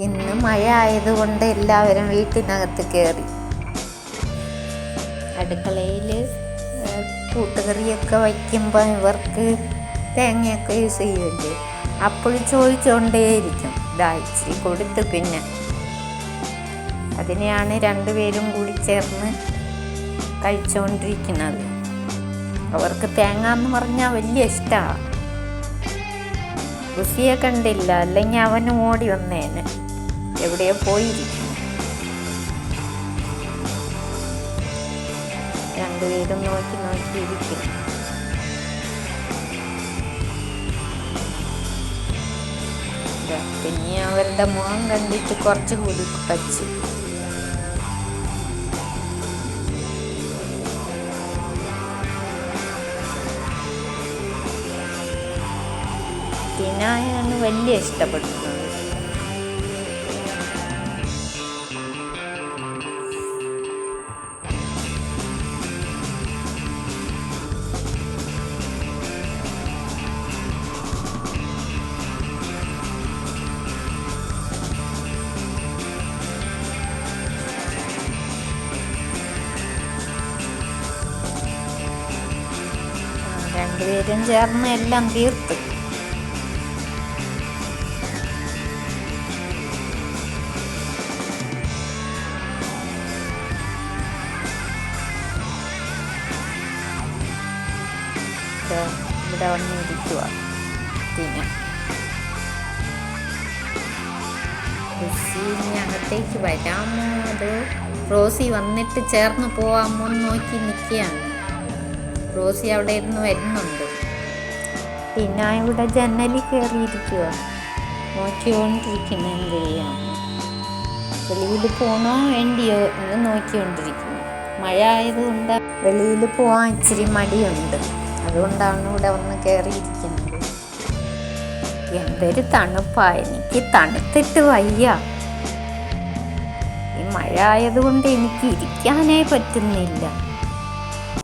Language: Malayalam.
ഇന്ന് മഴ ആയതുകൊണ്ട് എല്ലാവരും വീട്ടിനകത്ത് കയറി. അടുക്കളയിൽ കൂട്ടുകറിയൊക്കെ വയ്ക്കുമ്പോൾ ഇവർക്ക് തേങ്ങയൊക്കെ യൂസ് ചെയ്യുമല്ലേ, അപ്പോൾ ചോദിച്ചുകൊണ്ടേയിരിക്കും. ഇച്ചിരി കൊടുത്ത് പിന്നെ അതിനെയാണ് രണ്ടുപേരും കൂടി ചേർന്ന് കഴിച്ചുകൊണ്ടിരിക്കുന്നത്. അവർക്ക് തേങ്ങ എന്ന് പറഞ്ഞാൽ വലിയ ഇഷ്ടമാണ്. ഋഷിയെ കണ്ടില്ല, അല്ലെങ്കിൽ അവന് ഓടി വന്നേന്. എവിടെയോ പോയിരിക്കും. രണ്ടുപേരും നോക്കിയിരിക്കും. പിന്നെ അവരുടെ മുഖം കണ്ടിട്ട് കുറച്ചുകൂടി പച്ചു. ാണ് വലിയ ഇഷ്ടപ്പെടുന്നത്. രണ്ടുപേരും ചേർന്ന് എല്ലാം തീർത്തു. ഇവിടെ വന്നിരിക്കുക. പിന്നെ ഋഷി അകത്തേക്ക് വരാമോ, അത് റോസി വന്നിട്ട് ചേർന്ന് പോവാമോ എന്ന് നോക്കി നിൽക്കുകയാണ്. റോസി അവിടെ ഇരുന്ന് വരുന്നുണ്ട്. പിന്നെ ഇവിടെ ജനലിൽ കയറിയിരിക്കുക, നോക്കിക്കൊണ്ടിരിക്കുന്നു. എന്ത് ചെയ്യാം, വെളിയിൽ പോകണോ വേണ്ടിയോ എന്ന് നോക്കിക്കൊണ്ടിരിക്കുന്നു. മഴ ആയതുകൊണ്ട് വെളിയിൽ പോകാൻ ഇച്ചിരി മടിയുണ്ട്. അതുകൊണ്ടാണ് ഇവിടെ വന്ന് കയറിയിരിക്കുന്നത്. എന്തൊരു തണുപ്പാ, എനിക്ക് തണുത്തിട്ട് വയ്യ. ഈ മഴ ആയതുകൊണ്ട് എനിക്ക് ഇരിക്കാനേ പറ്റുന്നില്ല.